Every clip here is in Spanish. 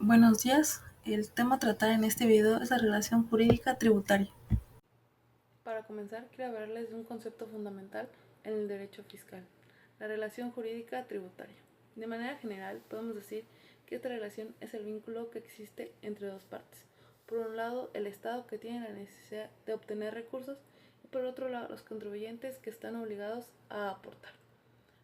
Buenos días. El tema a tratar en este video es la relación jurídica tributaria. Para comenzar, quiero hablarles de un concepto fundamental en el derecho fiscal, la relación jurídica tributaria. De manera general, podemos decir que esta relación es el vínculo que existe entre dos partes. Por un lado, el Estado, que tiene la necesidad de obtener recursos, y por otro lado, los contribuyentes, que están obligados a aportar.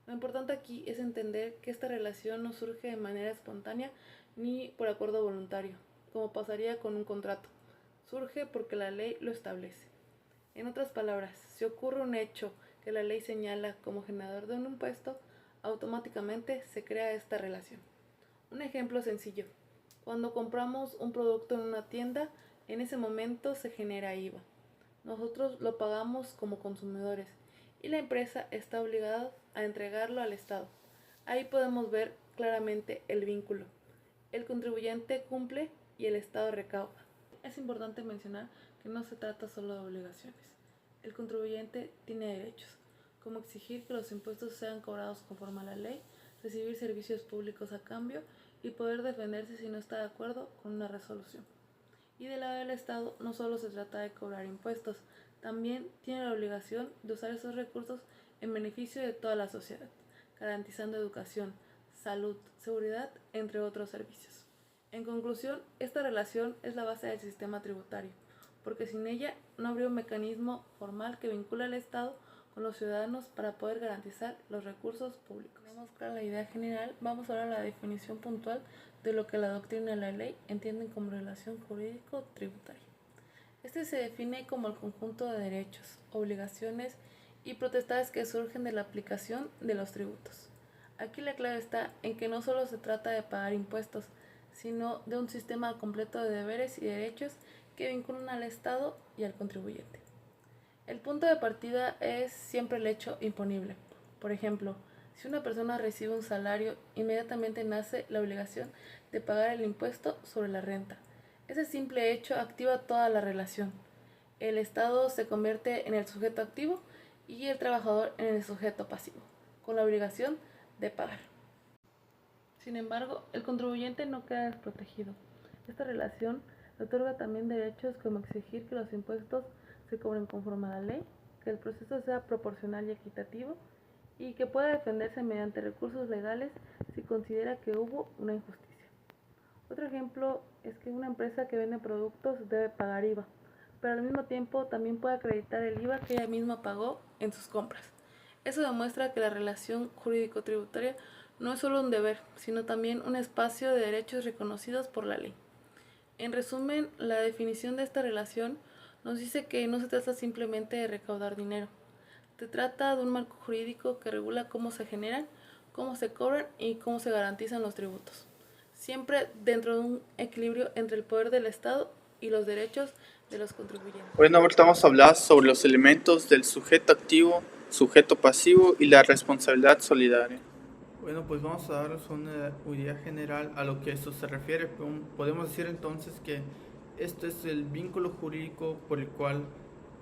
Lo importante aquí es entender que esta relación no surge de manera espontánea ni por acuerdo voluntario, como pasaría con un contrato. Surge porque la ley lo establece. En otras palabras, si ocurre un hecho que la ley señala como generador de un impuesto, automáticamente se crea esta relación. Un ejemplo sencillo. Cuando compramos un producto en una tienda, en ese momento se genera IVA. Nosotros lo pagamos como consumidores y la empresa está obligada a entregarlo al Estado. Ahí podemos ver claramente el vínculo. El contribuyente cumple y el Estado recauda. Es importante mencionar que no se trata solo de obligaciones. El contribuyente tiene derechos, como exigir que los impuestos sean cobrados conforme a la ley, recibir servicios públicos a cambio y poder defenderse si no está de acuerdo con una resolución. Y del lado del Estado no solo se trata de cobrar impuestos, también tiene la obligación de usar esos recursos en beneficio de toda la sociedad, garantizando educación, salud, seguridad, entre otros servicios. En conclusión, esta relación es la base del sistema tributario, porque sin ella no habría un mecanismo formal que vincule al Estado con los ciudadanos para poder garantizar los recursos públicos. Tenemos clara la idea general, vamos ahora a la definición puntual de lo que la doctrina y la ley entienden como relación jurídico-tributaria. Este se define como el conjunto de derechos, obligaciones y potestades que surgen de la aplicación de los tributos. Aquí la clave está en que no solo se trata de pagar impuestos, sino de un sistema completo de deberes y derechos que vinculan al Estado y al contribuyente. El punto de partida es siempre el hecho imponible. Por ejemplo, si una persona recibe un salario, inmediatamente nace la obligación de pagar el impuesto sobre la renta. Ese simple hecho activa toda la relación. El Estado se convierte en el sujeto activo y el trabajador en el sujeto pasivo, con la obligación de pagar. Sin embargo, el contribuyente no queda desprotegido. Esta relación le otorga también derechos como exigir que los impuestos se cobren conforme a la ley, que el proceso sea proporcional y equitativo y que pueda defenderse mediante recursos legales si considera que hubo una injusticia. Otro ejemplo es que una empresa que vende productos debe pagar IVA, pero al mismo tiempo también puede acreditar el IVA que ella misma pagó en sus compras. Eso demuestra que la relación jurídico-tributaria no es solo un deber, sino también un espacio de derechos reconocidos por la ley. En resumen, la definición de esta relación nos dice que no se trata simplemente de recaudar dinero. Se trata de un marco jurídico que regula cómo se generan, cómo se cobran y cómo se garantizan los tributos. Siempre dentro de un equilibrio entre el poder del Estado y los derechos de los contribuyentes. Bueno, ahorita vamos a hablar sobre los elementos del sujeto activo, sujeto pasivo y la responsabilidad solidaria. Bueno, pues vamos a darles una idea general a lo que esto se refiere. Podemos decir entonces que esto es el vínculo jurídico por el cual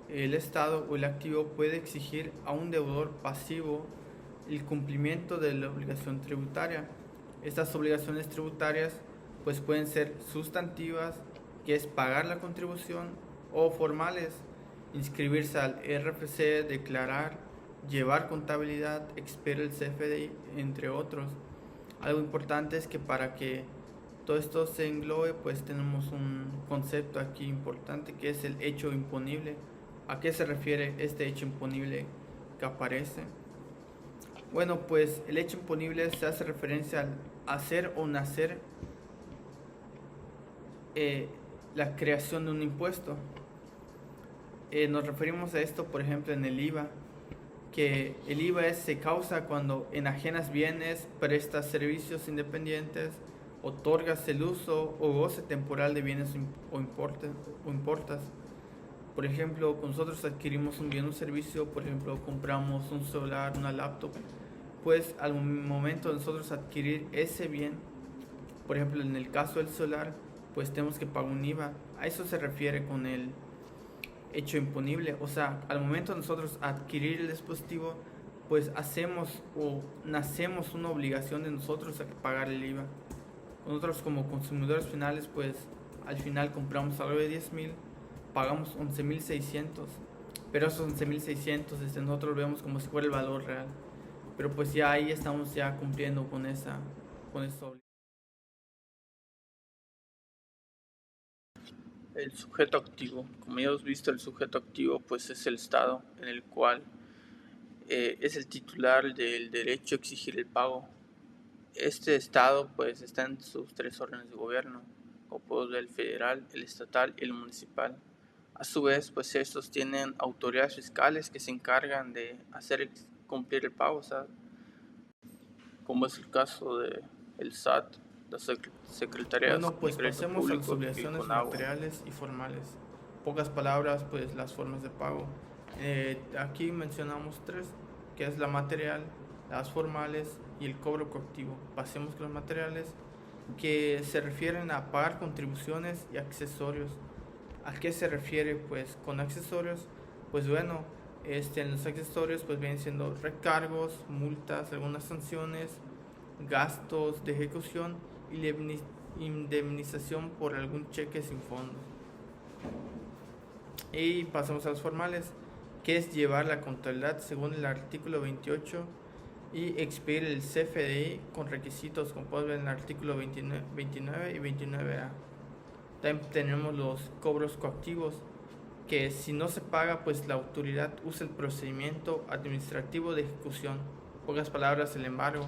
el Estado o el activo puede exigir a un deudor pasivo el cumplimiento de la obligación tributaria. Estas obligaciones tributarias pues pueden ser sustantivas, que es pagar la contribución, o formales, inscribirse al RFC, declarar, llevar contabilidad, expedir el CFDI, entre otros. Algo importante es que para que todo esto se englobe, pues tenemos un concepto aquí importante que es el hecho imponible. ¿A qué se refiere este hecho imponible que aparece? Bueno, pues el hecho imponible se hace referencia al hacer o nacer la creación de un impuesto. Nos referimos a esto, por ejemplo, en el IVA, que el IVA se causa cuando enajenas bienes, prestas servicios independientes, otorgas el uso o goce temporal de bienes o importas. Por ejemplo, cuando nosotros adquirimos un bien o un servicio, por ejemplo, compramos un celular, una laptop, pues al momento de nosotros adquirir ese bien, por ejemplo, en el caso del celular, pues tenemos que pagar un IVA. A eso se refiere con el hecho imponible. O sea, al momento de nosotros adquirir el dispositivo, pues hacemos o nacemos una obligación de nosotros a pagar el IVA. Nosotros como consumidores finales, pues al final compramos algo de 10,000, pagamos 11,600, pero esos 11,600 nosotros lo vemos como si fuera el valor real. Pero pues ya ahí estamos ya cumpliendo con esa obligación. El sujeto activo, como ya hemos visto, el sujeto activo pues es el Estado en el cual es el titular del derecho a exigir el pago. Este Estado pues está en sus tres órdenes de gobierno, como podemos ver, el federal, el estatal y el municipal. A su vez, pues estos tienen autoridades fiscales que se encargan de hacer cumplir el pago, ¿sabes? Como es el caso de el SAT, la Secretaría Bueno, pues de Crédito pasemos a las Público y obligaciones Conagua. materiales y formales. Pocas palabras, pues las formas de pago. Aquí mencionamos tres, que es la material, las formales y el cobro coactivo. Pasemos con los materiales, que se refieren a pagar contribuciones y accesorios. ¿A qué se refiere pues con accesorios? Pues bueno, en los accesorios pues vienen siendo recargos, multas, algunas sanciones, gastos de ejecución y la indemnización por algún cheque sin fondo. Y pasamos a los formales, que es llevar la contabilidad según el artículo 28 y expedir el CFDI con requisitos como pueden ver en el artículo 29 y 29A. También tenemos los cobros coactivos, que si no se paga, pues la autoridad usa el procedimiento administrativo de ejecución. En pocas palabras, el embargo.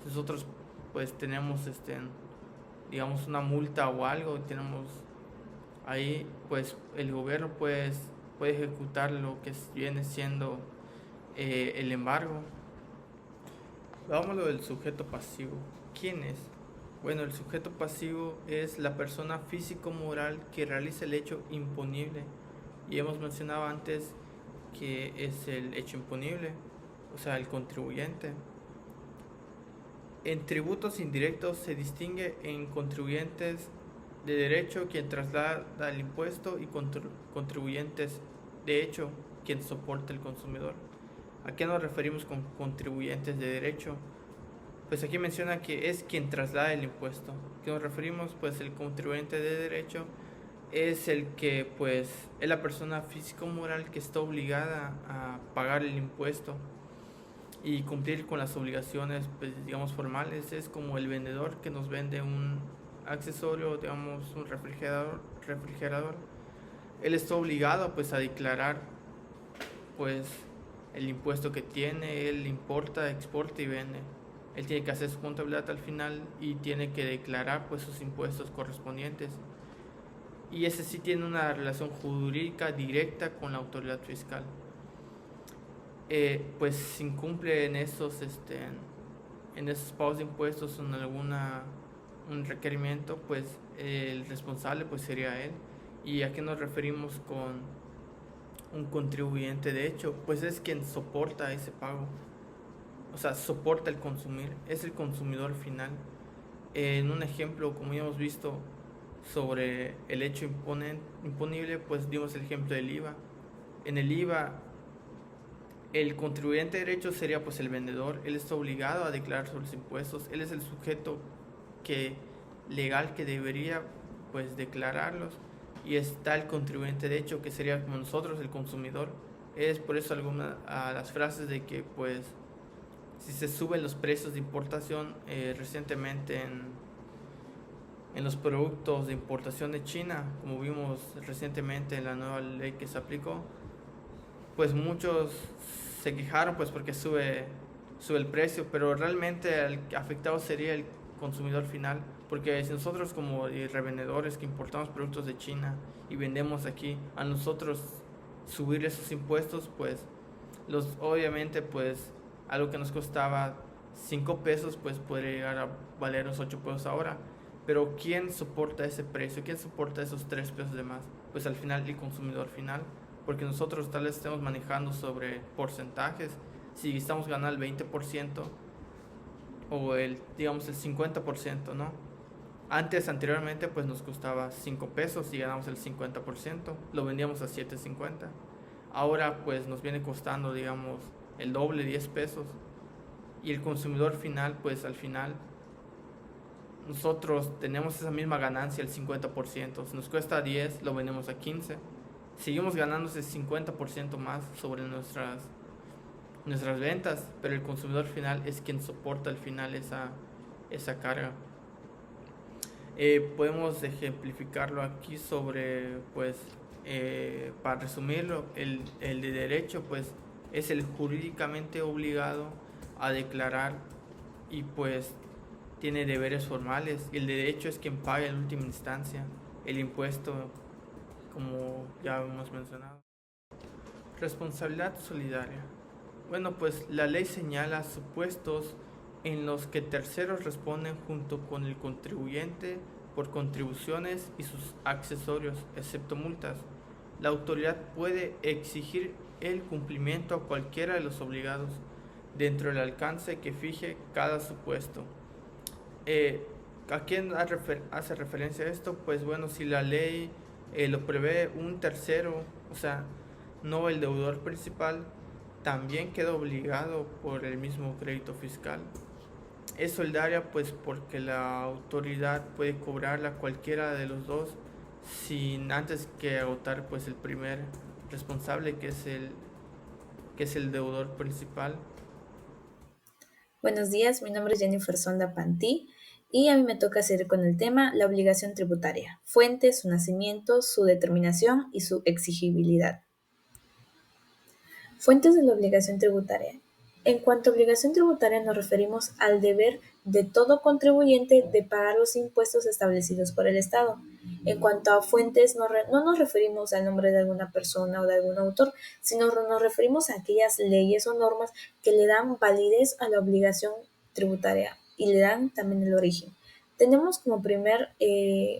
Nosotros pues tenemos digamos una multa o algo, tenemos ahí, pues el gobierno puede ejecutar lo que viene siendo el embargo. Vámonos del sujeto pasivo. ¿Quién es? Bueno, el sujeto pasivo es la persona físico-moral que realiza el hecho imponible. Y hemos mencionado antes que es el hecho imponible, o sea, el contribuyente. En tributos indirectos se distingue en contribuyentes de derecho, quien traslada el impuesto, y contribuyentes de hecho, quien soporta el consumidor. ¿A qué nos referimos con contribuyentes de derecho? Pues aquí menciona que es quien traslada el impuesto. ¿A qué nos referimos? Pues el contribuyente de derecho es el que pues es la persona físico-moral que está obligada a pagar el impuesto y cumplir con las obligaciones, pues, digamos, formales. Es como el vendedor que nos vende un accesorio, digamos un refrigerador. Él está obligado pues a declarar pues el impuesto que tiene. Él importa, exporta y vende. Él tiene que hacer su contabilidad al final y tiene que declarar pues sus impuestos correspondientes. Y ese sí tiene una relación jurídica directa con la autoridad fiscal. Pues si incumple en esos pagos de impuestos o en un requerimiento, pues el responsable pues sería él. ¿Y a qué nos referimos con un contribuyente de hecho? Pues es quien soporta ese pago, o sea, soporta el consumir, es el consumidor final. En un ejemplo, como ya hemos visto sobre el hecho imponible, pues dimos el ejemplo del IVA. En el IVA, el contribuyente de derecho sería pues el vendedor. Él está obligado a declarar sobre los impuestos. Él es el sujeto legal que debería pues declararlos. Y está el contribuyente de hecho, que sería como nosotros, el consumidor. Es por eso algunas las frases de que pues si se suben los precios de importación recientemente en los productos de importación de China, como vimos recientemente en la nueva ley que se aplicó, pues muchos se quejaron pues porque sube el precio, pero realmente el afectado sería el consumidor final, porque si nosotros como revendedores que importamos productos de China y vendemos aquí, a nosotros subir esos impuestos, pues obviamente pues algo que nos costaba 5 pesos pues podría llegar a valer los 8 pesos ahora. Pero ¿quién soporta ese precio? ¿Quién soporta esos 3 pesos de más? Pues al final el consumidor final, porque nosotros tal vez estemos manejando sobre porcentajes. Si estamos ganando el 20% o digamos el 50%, ¿no? Anteriormente pues nos costaba 5 pesos y ganamos el 50%, lo vendíamos a 7.50. Ahora pues nos viene costando, digamos, el doble, 10 pesos. Y el consumidor final pues al final nosotros tenemos esa misma ganancia, el 50%. Si nos cuesta 10, lo vendemos a 15. Seguimos ganando ese 50% más sobre nuestras ventas, pero el consumidor final es quien soporta al final esa carga. Podemos ejemplificarlo aquí sobre, pues, para resumirlo, el de derecho, pues, es el jurídicamente obligado a declarar y, pues, tiene deberes formales. Y el de derecho es quien paga en última instancia el impuesto, como ya hemos mencionado. Responsabilidad solidaria. Bueno, pues la ley señala supuestos en los que terceros responden junto con el contribuyente por contribuciones y sus accesorios, excepto multas. La autoridad puede exigir el cumplimiento a cualquiera de los obligados dentro del alcance que fije cada supuesto. ¿A quién hace referencia a esto? Pues bueno, si la ley lo prevé, un tercero, o sea, no el deudor principal, también queda obligado por el mismo crédito fiscal. Es solidaria pues porque la autoridad puede cobrarla cualquiera de los dos sin antes que agotar pues el primer responsable que es el deudor principal. Buenos días, mi nombre es Jennifer Sonda Pantí y a mí me toca seguir con el tema la obligación tributaria, fuente, su nacimiento, su determinación y su exigibilidad. Fuentes de la obligación tributaria. En cuanto a obligación tributaria nos referimos al deber de todo contribuyente de pagar los impuestos establecidos por el Estado. En cuanto a fuentes, no nos referimos al nombre de alguna persona o de algún autor, sino nos referimos a aquellas leyes o normas que le dan validez a la obligación tributaria y le dan también el origen. Tenemos como primer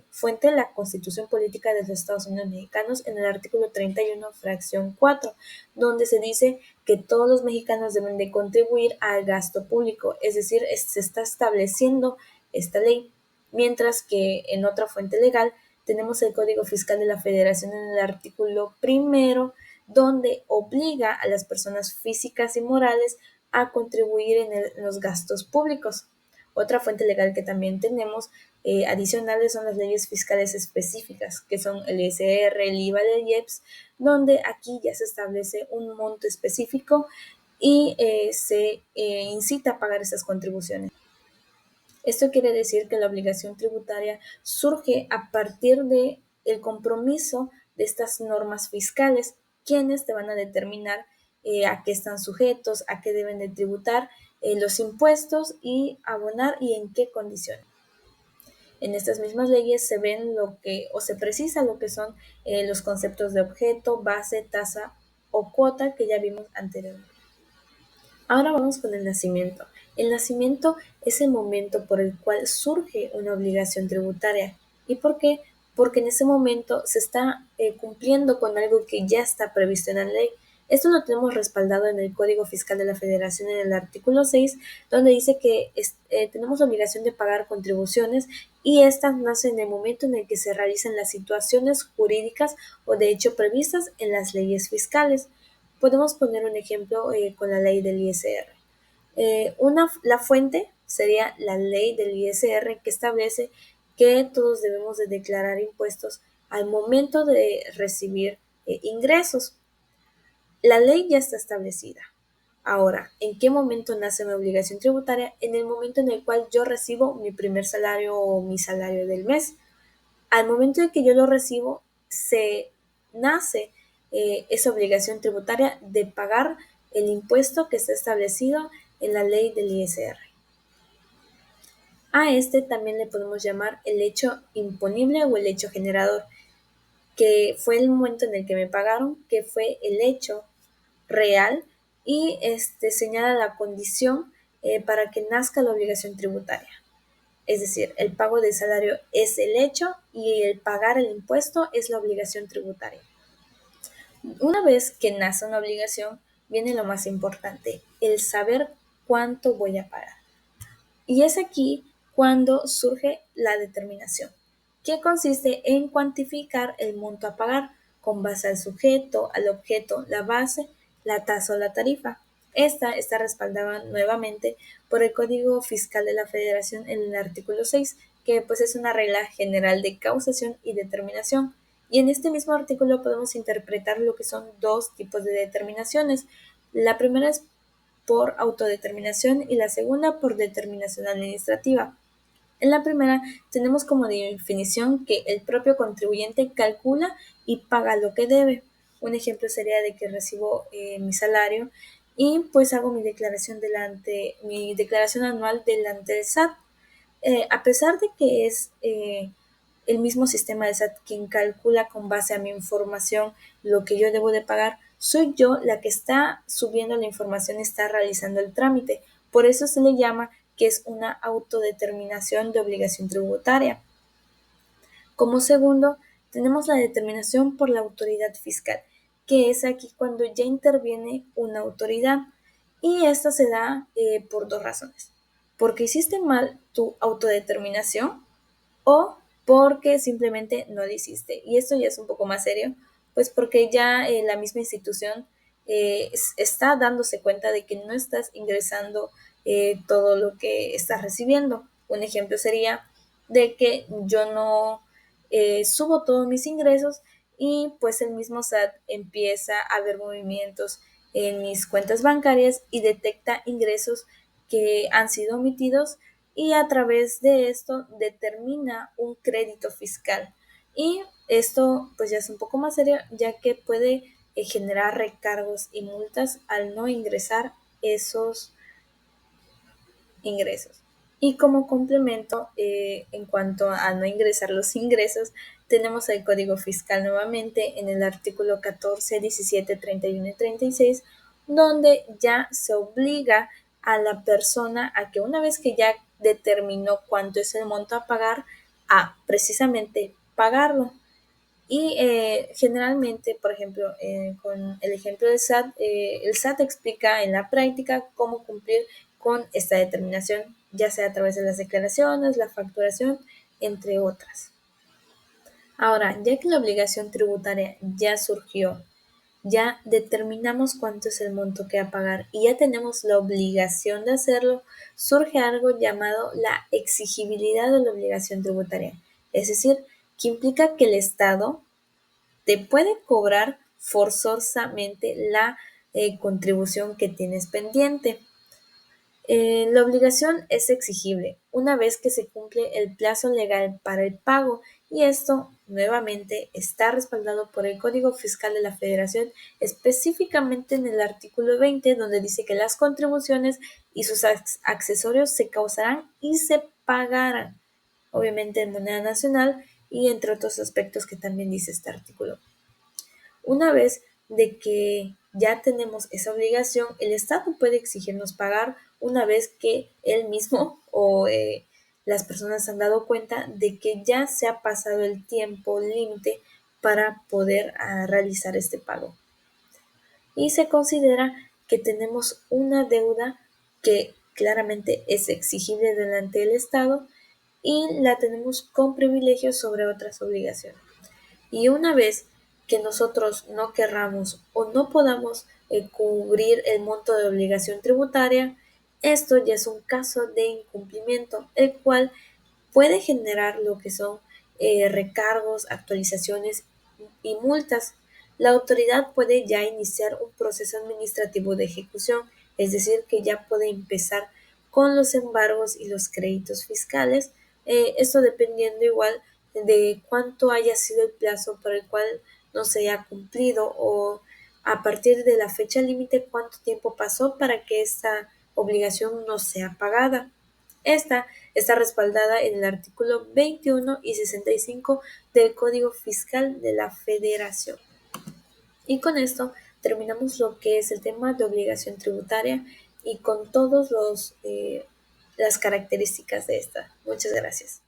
fuente la Constitución Política de los Estados Unidos Mexicanos en el artículo 31, fracción 4, donde se dice que todos los mexicanos deben de contribuir al gasto público, es decir, se está estableciendo esta ley, mientras que en otra fuente legal tenemos el Código Fiscal de la Federación en el artículo 1, donde obliga a las personas físicas y morales a contribuir en los gastos públicos. Otra fuente legal que también tenemos adicionales son las leyes fiscales específicas, que son el ISR, el IVA, el IEPS, donde aquí ya se establece un monto específico y se incita a pagar esas contribuciones. Esto quiere decir que la obligación tributaria surge a partir del compromiso de estas normas fiscales, quienes te van a determinar a qué están sujetos, a qué deben de tributar los impuestos y abonar y en qué condiciones. En estas mismas leyes se ven se precisa lo que son los conceptos de objeto, base, tasa o cuota que ya vimos anteriormente. Ahora vamos con el nacimiento. El nacimiento es el momento por el cual surge una obligación tributaria. ¿Y por qué? Porque en ese momento se está cumpliendo con algo que ya está previsto en la ley. Esto lo tenemos respaldado en el Código Fiscal de la Federación en el artículo 6, donde dice que tenemos obligación de pagar contribuciones y estas nacen en el momento en el que se realizan las situaciones jurídicas o de hecho previstas en las leyes fiscales. Podemos poner un ejemplo con la ley del ISR. La fuente sería la ley del ISR que establece que todos debemos de declarar impuestos al momento de recibir ingresos. La ley ya está establecida. Ahora, ¿en qué momento nace mi obligación tributaria? En el momento en el cual yo recibo mi primer salario o mi salario del mes. Al momento en que yo lo recibo, se nace esa obligación tributaria de pagar el impuesto que está establecido en la ley del ISR. A este también le podemos llamar el hecho imponible o el hecho generador, que fue el momento en el que me pagaron, que fue el hecho real y señala la condición para que nazca la obligación tributaria. Es decir, el pago del salario es el hecho y el pagar el impuesto es la obligación tributaria. Una vez que nace una obligación, viene lo más importante, el saber cuánto voy a pagar. Y es aquí cuando surge la determinación, que consiste en cuantificar el monto a pagar con base al sujeto, al objeto, la base, la tasa o la tarifa. Esta está respaldada nuevamente por el Código Fiscal de la Federación en el artículo 6, que pues es una regla general de causación y determinación. Y en este mismo artículo podemos interpretar lo que son dos tipos de determinaciones. La primera es por autodeterminación y la segunda por determinación administrativa. En la primera tenemos como definición que el propio contribuyente calcula y paga lo que debe. Un ejemplo sería de que recibo mi salario y pues hago mi declaración anual delante del SAT. A pesar de que es el mismo sistema de SAT quien calcula con base a mi información lo que yo debo de pagar, soy yo la que está subiendo la información y está realizando el trámite. Por eso se le llama que es una autodeterminación de obligación tributaria. Como segundo, tenemos la determinación por la autoridad fiscal, que es aquí cuando ya interviene una autoridad. Y esta se da por dos razones. Porque hiciste mal tu autodeterminación o porque simplemente no lo hiciste. Y esto ya es un poco más serio, pues porque ya la misma institución está dándose cuenta de que no estás ingresando todo lo que estás recibiendo. Un ejemplo sería de que yo no subo todos mis ingresos y pues el mismo SAT empieza a ver movimientos en mis cuentas bancarias y detecta ingresos que han sido omitidos y a través de esto determina un crédito fiscal. Y esto pues ya es un poco más serio, ya que puede generar recargos y multas al no ingresar esos ingresos. Y como complemento, en cuanto a no ingresar los ingresos, tenemos el Código Fiscal nuevamente en el artículo 14, 17, 31 y 36, donde ya se obliga a la persona a que una vez que ya determinó cuánto es el monto a pagar, a precisamente pagarlo. Y generalmente, por ejemplo, con el ejemplo del SAT, el SAT explica en la práctica cómo cumplir con esta determinación, ya sea a través de las declaraciones, la facturación, entre otras. Ahora, ya que la obligación tributaria ya surgió, ya determinamos cuánto es el monto que a pagar y ya tenemos la obligación de hacerlo, surge algo llamado la exigibilidad de la obligación tributaria. Es decir, que implica que el Estado te puede cobrar forzosamente la contribución que tienes pendiente. La obligación es exigible una vez que se cumple el plazo legal para el pago y esto nuevamente está respaldado por el Código Fiscal de la Federación, específicamente en el artículo 20, donde dice que las contribuciones y sus accesorios se causarán y se pagarán, obviamente en moneda nacional y entre otros aspectos que también dice este artículo. Una vez de que ya tenemos esa obligación, el Estado puede exigirnos pagar una vez que él mismo o las personas se han dado cuenta de que ya se ha pasado el tiempo límite para poder realizar este pago. Y se considera que tenemos una deuda que claramente es exigible delante del Estado y la tenemos con privilegios sobre otras obligaciones. Y una vez que nosotros no querramos o no podamos cubrir el monto de obligación tributaria, esto ya es un caso de incumplimiento, el cual puede generar lo que son recargos, actualizaciones y multas. La autoridad puede ya iniciar un proceso administrativo de ejecución, es decir, que ya puede empezar con los embargos y los créditos fiscales, esto dependiendo igual de cuánto haya sido el plazo por el cual no se haya cumplido o a partir de la fecha límite cuánto tiempo pasó para que esta obligación no sea pagada. Esta está respaldada en el artículo 21 y 65 del Código Fiscal de la Federación. Y con esto terminamos lo que es el tema de obligación tributaria y con todas las características de esta. Muchas gracias.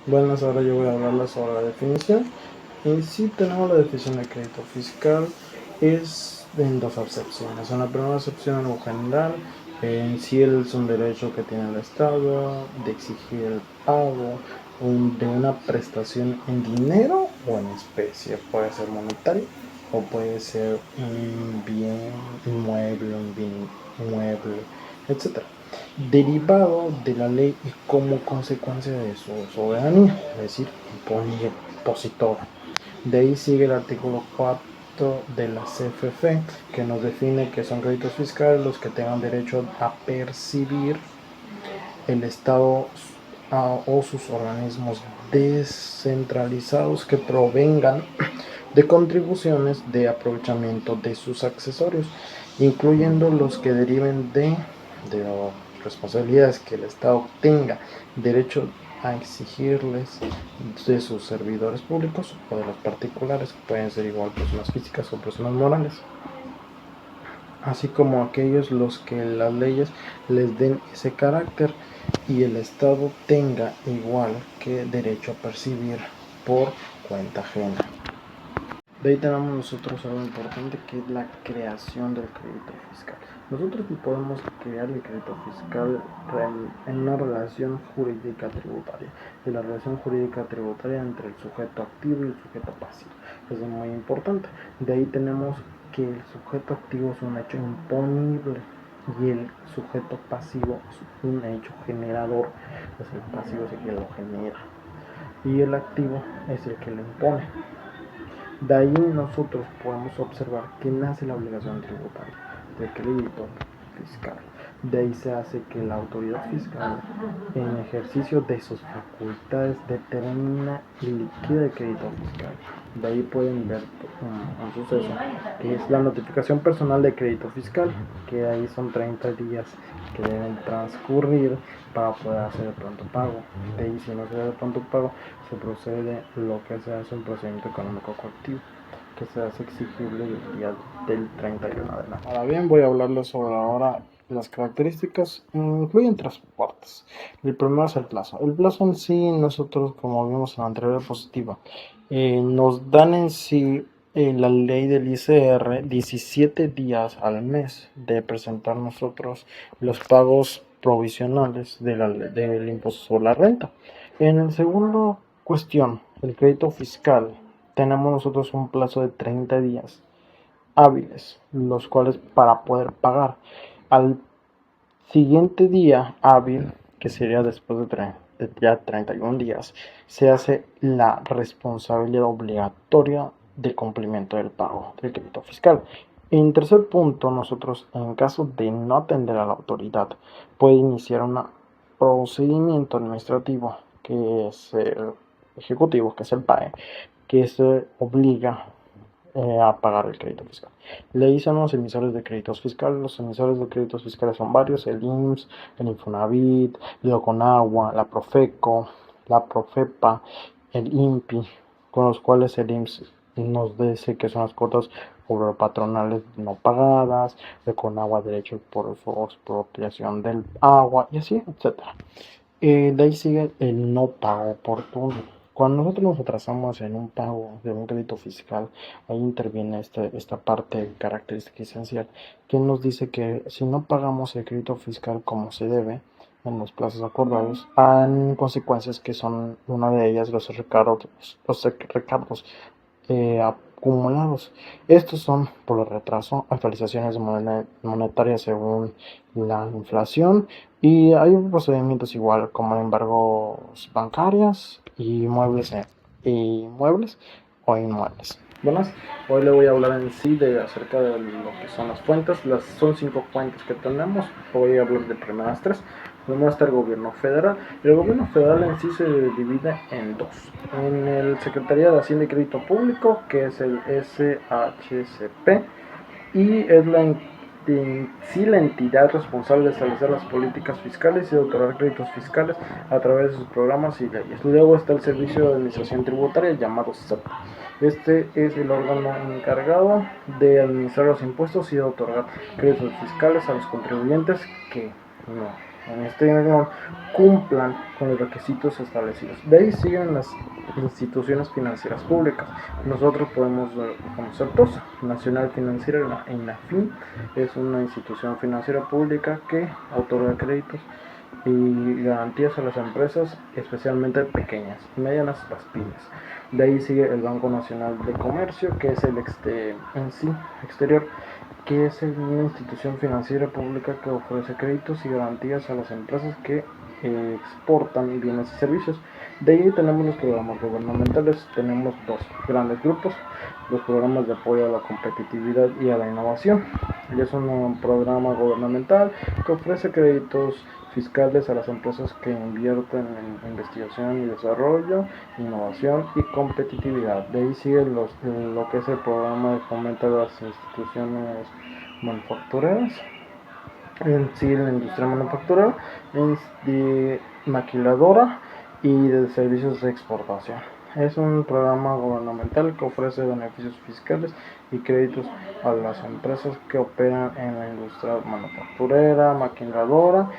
Bueno, ahora yo voy a hablarles sobre la definición. En sí tenemos la definición de crédito fiscal, es en dos acepciones. En la primera acepción, algo general, en sí es un derecho que tiene el Estado de exigir el pago de una prestación en dinero o en especie. Puede ser monetario o puede ser un bien inmueble, un bien mueble, etc. derivado de la ley y como consecuencia de su soberanía, es decir, impositor. De ahí sigue el artículo 4 de la CFF, que nos define que son créditos fiscales los que tengan derecho a percibir el Estado o sus organismos descentralizados que provengan de contribuciones de aprovechamiento de sus accesorios, incluyendo los que deriven de responsabilidades que el Estado tenga derecho a exigirles de sus servidores públicos o de los particulares, que pueden ser igual personas físicas o personas morales, así como aquellos los que las leyes les den ese carácter y el Estado tenga igual que derecho a percibir por cuenta ajena. De ahí tenemos nosotros algo importante, que es la creación del crédito fiscal. Nosotros podemos crear el crédito fiscal en una relación jurídica tributaria, y la relación jurídica tributaria entre el sujeto activo y el sujeto pasivo. Eso es muy importante. De ahí tenemos que el sujeto activo es un hecho imponible y el sujeto pasivo es un hecho generador. Pues el pasivo es el que lo genera y el activo es el que lo impone. De ahí nosotros podemos observar que nace la obligación tributaria del crédito fiscal. De ahí se hace que la autoridad fiscal, en ejercicio de sus facultades, determina y liquida el crédito fiscal. De ahí pueden ver un suceso, que es la notificación personal de crédito fiscal, que ahí son 30 días que deben transcurrir para poder hacer el pronto pago. De ahí, si no se da el pronto pago, se procede lo que se hace un procedimiento económico coactivo, que se hace exigible el día del 31 de enero. Ahora bien, voy a hablarles sobre ahora las características. Incluyen tres partes. El primero es el plazo. El plazo en sí, nosotros, como vimos en la anterior diapositiva, nos dan en sí la ley del ICR 17 días al mes de presentar nosotros los pagos provisionales del impuesto sobre la renta. En el segundo cuestión, el crédito fiscal, tenemos nosotros un plazo de 30 días hábiles, los cuales para poder pagar. Al siguiente día hábil, que sería después de ya 31 días, se hace la responsabilidad obligatoria de cumplimiento del pago del crédito fiscal. En tercer punto, nosotros, en caso de no atender a la autoridad, puede iniciar un procedimiento administrativo, que es el ejecutivo, que es el PAE, que se obliga a pagar el crédito fiscal. Le dicen los emisores de créditos fiscales. Los emisores de créditos fiscales son varios: el IMSS, el Infonavit, el Conagua, la Profeco, la Profepa, el INPI, con los cuales el IMSS nos dice que son las cuotas patronales no pagadas, el Conagua derecho por expropiación del agua y así, etcétera. De ahí sigue el no pago oportuno. Cuando nosotros nos atrasamos en un pago de un crédito fiscal, ahí interviene esta parte característica esencial, que nos dice que si no pagamos el crédito fiscal como se debe, en los plazos acordados, hay consecuencias, que son una de ellas los recargos acumulados. Estos son por el retraso, actualizaciones monetarias según la inflación, y hay procedimientos igual como embargos bancarios y muebles o inmuebles. Buenas, hoy le voy a hablar en sí acerca de lo que son las fuentes. Son 5 fuentes que tenemos. Voy a hablar de primeras 3. Primero está el gobierno federal. El gobierno federal en sí se divide en dos. En el Secretaría de Hacienda y Crédito Público, que es el SHCP, y es la entidad responsable de establecer las políticas fiscales y de otorgar créditos fiscales a través de sus programas y leyes. Luego está el Servicio de Administración Tributaria, llamado SAT. Este es el órgano encargado de administrar los impuestos y de otorgar créditos fiscales a los contribuyentes que en este órgano cumplan con los requisitos establecidos. De ahí siguen las instituciones financieras públicas. Nosotros podemos conocer dos: Nacional Financiera, INAFIN, es una institución financiera pública que otorga créditos y garantías a las empresas, especialmente pequeñas, medianas, las pymes. De ahí sigue el Banco Nacional de Comercio, que es el exterior, que es una institución financiera pública que ofrece créditos y garantías a las empresas que exportan bienes y servicios. De ahí tenemos los programas gubernamentales, tenemos dos grandes grupos: los programas de apoyo a la competitividad y a la innovación. Es un programa gubernamental que ofrece créditos fiscales a las empresas que invierten en investigación y desarrollo, innovación y competitividad. De ahí sigue lo que es el programa de fomento a las instituciones manufactureras, en sí la industria manufacturera, de maquiladora y de servicios de exportación. Es un programa gubernamental que ofrece beneficios fiscales y créditos a las empresas que operan en la industria manufacturera, maquiladora